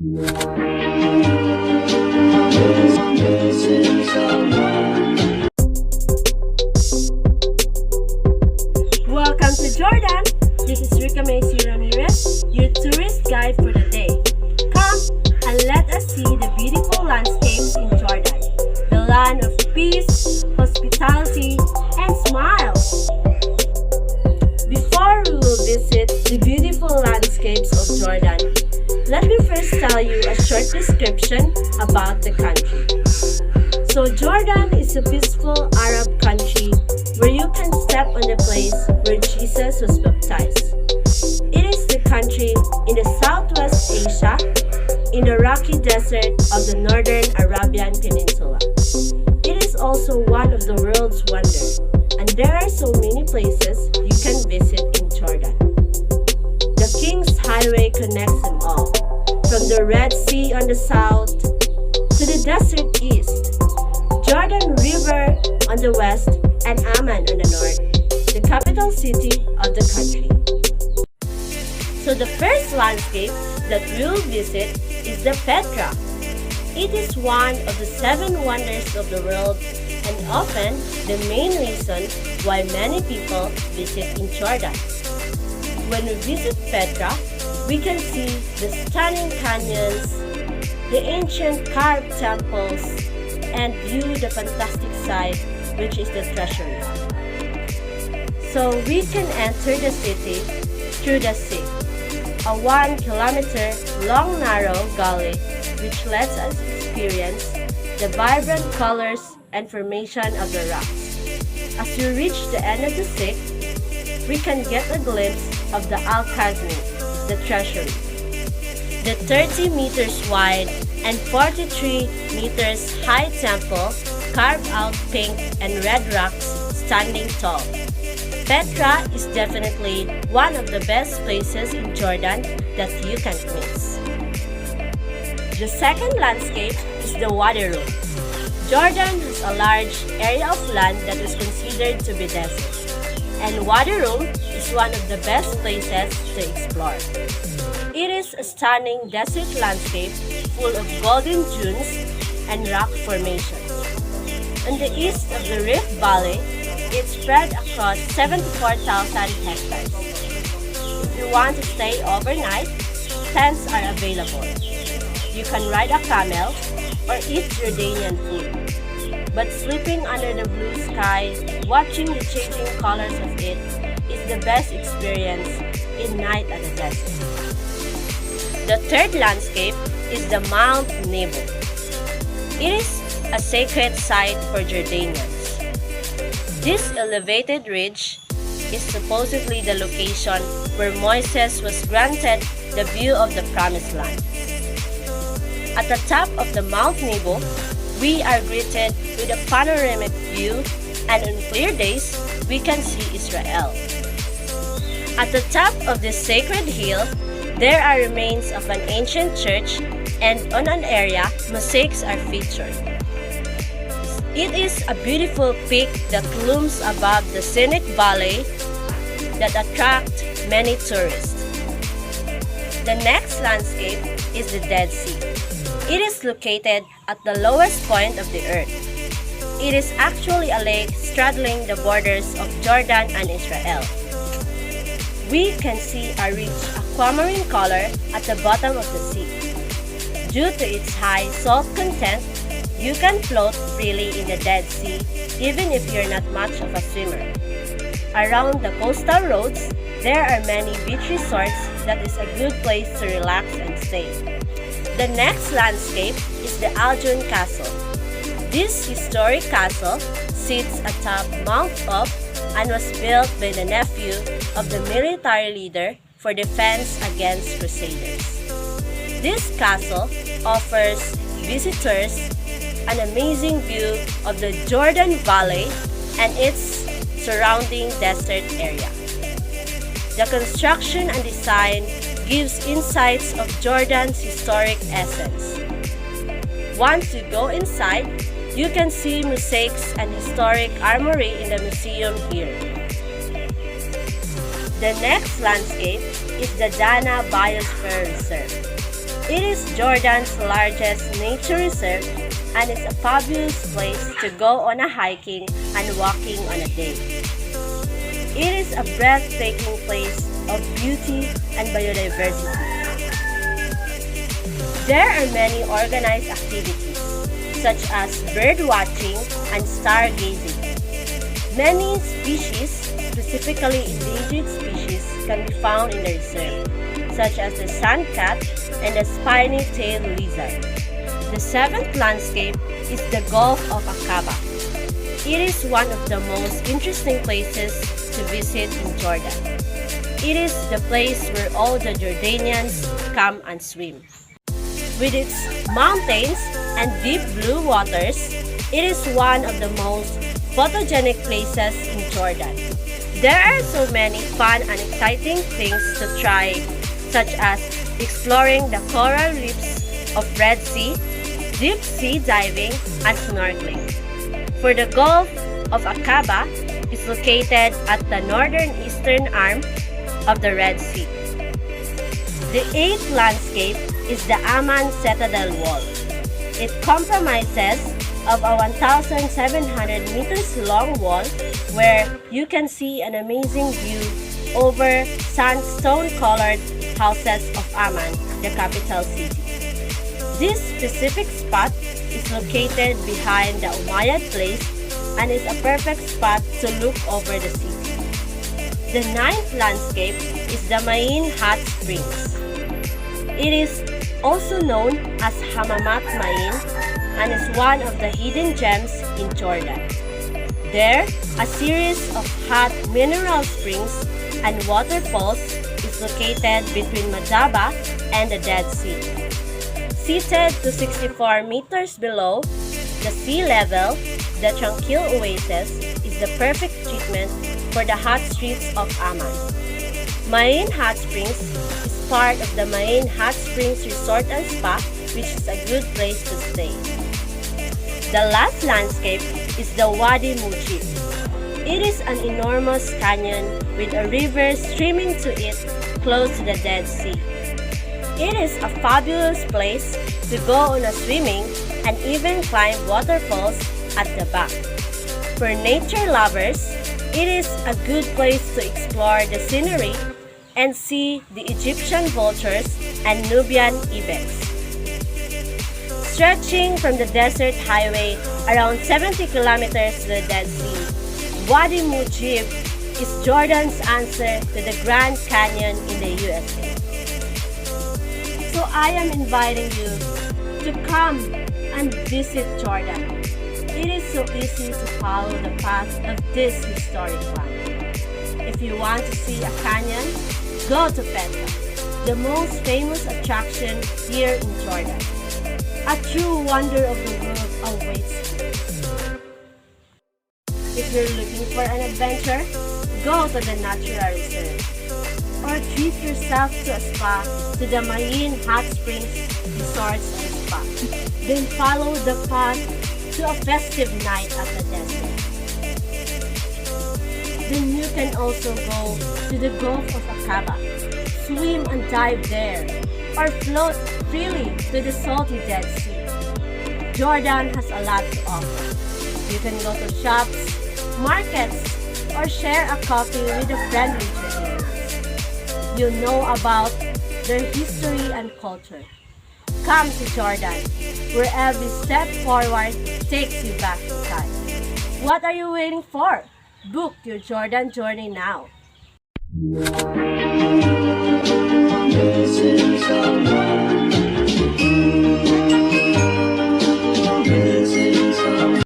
Welcome to Jordan. This is Rica Macy Ramirez, your tourist guide for the day. Come and let us see the beautiful landscapes in Jordan, the land of peace, hospitality, and smiles. Before we will visit the beautiful landscapes of Jordan, let me first tell you a short description about the country. So Jordan is a peaceful Arab country where you can step on the place where Jesus was baptized. It is the country in the Southwest Asia, in the rocky desert of the Northern Arabian Peninsula. It is also one of the world's wonders, and there are so many places you can visit in Jordan. The King's Highway connects them all, from the Red Sea on the south to the desert east, Jordan River on the west, and Amman on the north, the capital city of the country. So the first landscape that we'll visit is the Petra. It is one of the 7 wonders of the world and often the main reason why many people visit in Jordan. When we visit Petra, we can see the stunning canyons, the ancient carved temples, and view the fantastic site, which is the treasury. So we can enter the city through the sea, a 1-kilometer long narrow gully which lets us experience the vibrant colors and formation of the rocks. As we reach the end of the sea, we can get a glimpse of the Al-Kazmi, the treasury. The 30 meters wide and 43 meters high temple carved out pink and red rocks standing tall. Petra is definitely one of the best places in Jordan that you can't miss. The second landscape is the Wadi Rum. Jordan has a large area of land that is considered to be desert, and Wadi Rum is one of the best places to explore. It is a stunning desert landscape full of golden dunes and rock formations. On the east of the Rift Valley, it's spread across 74,000 hectares. If you want to stay overnight, tents are available. You can ride a camel or eat Jordanian food. But sleeping under the blue sky, watching the changing colors of it, is the best experience in night at the desert. The third landscape is the Mount Nebo. It is a sacred site for Jordanians. This elevated ridge is supposedly the location where Moses was granted the view of the Promised Land. At the top of the Mount Nebo, we are greeted with a panoramic view, and on clear days, we can see Israel. At the top of this sacred hill, there are remains of an ancient church, and on an area, mosaics are featured. It is a beautiful peak that looms above the scenic valley that attracts many tourists. The next landscape is the Dead Sea. It is located at the lowest point of the earth. It is actually a lake straddling the borders of Jordan and Israel. We can see a rich aquamarine color at the bottom of the sea. Due to its high salt content, you can float freely in the Dead Sea even if you're not much of a swimmer. Around the coastal roads, there are many beach resorts that is a good place to relax and stay. The next landscape is the Aljun Castle. This historic castle sits atop Mount Up and was built by the nephew of the military leader for defense against crusaders. This castle offers visitors an amazing view of the Jordan Valley and its surrounding desert area. The construction and design gives insights of Jordan's historic essence. Once you go inside, you can see mosaics and historic armory in the museum here. The next landscape is the Dana Biosphere Reserve. It is Jordan's largest nature reserve and is a fabulous place to go on a hiking and walking on a day. It is a breathtaking place of beauty and biodiversity. There are many organized activities such as bird watching and stargazing. Many species, specifically endangered species, can be found in the reserve, such as the sandcat and the spiny-tailed lizard. The seventh landscape is the Gulf of Aqaba. It is one of the most interesting places to visit in Jordan. It is the place where all the Jordanians come and swim. With its mountains and deep blue waters, it is one of the most photogenic places in Jordan. There are so many fun and exciting things to try, such as exploring the coral reefs of Red Sea, deep sea diving, and snorkeling. For the Gulf of Aqaba is located at the northern-eastern arm of the Red Sea. The eighth landscape is the Amman Citadel Wall. It comprises of a 1,700 meters long wall where you can see an amazing view over sandstone-colored houses of Amman, the capital city. This specific spot is located behind the Umayyad Place and is a perfect spot to look over the city. The ninth landscape is the Main Hot Springs. It is also known as Hamamat Main and is one of the hidden gems in Jordan. There, a series of hot mineral springs and waterfalls is located between Madaba and the Dead Sea. Seated to 64 meters below the sea level, the tranquil oasis is the perfect treatment for the hot streets of Amman. Main Hot Springs is part of the Main Hot Springs Resort and Spa, which is a good place to stay. The last landscape is the Wadi Mujib. It is an enormous canyon with a river streaming to it close to the Dead Sea. It is a fabulous place to go on a swimming and even climb waterfalls at the back. For nature lovers, it is a good place to explore the scenery and see the Egyptian vultures and Nubian ibex. Stretching from the desert highway around 70 kilometers to the Dead Sea, Wadi Mujib is Jordan's answer to the Grand Canyon in the USA. So I am inviting you to come and visit Jordan. It is so easy to follow the path of this historic land. If you want to see a canyon, go to Petra, the most famous attraction here in Jordan. A true wonder of the world awaits you. If you're looking for an adventure, go to the natural reserve. Or treat yourself to a spa to the Main Hot Springs Resorts and Spa. Then follow the path to a festive night at the desert. Then you can also go to the Gulf of Aqaba, swim and dive there, or float freely to the salty Dead Sea. Jordan has a lot to offer. You can go to shops, markets, or share a coffee with a friendly Jordanian. You know about their history and culture. Come to Jordan, where every step forward takes you back in time. What are you waiting for? Book your Jordan journey now.